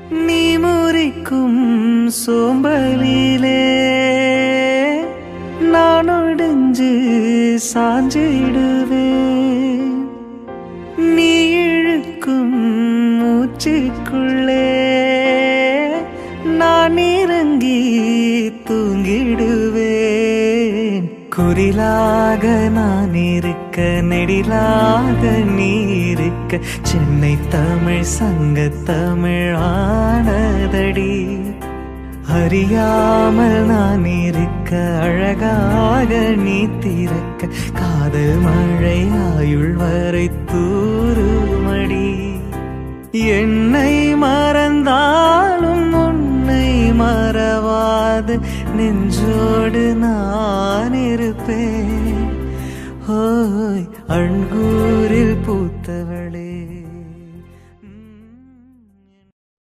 நீ முறிக்கும் சோம்பலிலே நான் ஒடிஞ்சு சாஞ்சிடுவேன். நீ இழுக்கும் மூச்சுக்குள்ளே நான் இறங்கி தூங்கிடுவேன். குரிலாக நான் இருக்க, நெடிலாக நீ இருக்க, சென்னை தமிழ் சங்க தமிழ் ஆனதடி. அறியாமல் நான் இருக்க, அழகாக நீ திறக்க, காதல் மழை ஆயுள் வரை தூருமடி. என்னை மறந்தாலும் உன்னை மறவாது நெஞ்சோடு நான் இருப்பேன். ஓய் அண்கூரில் பூத்த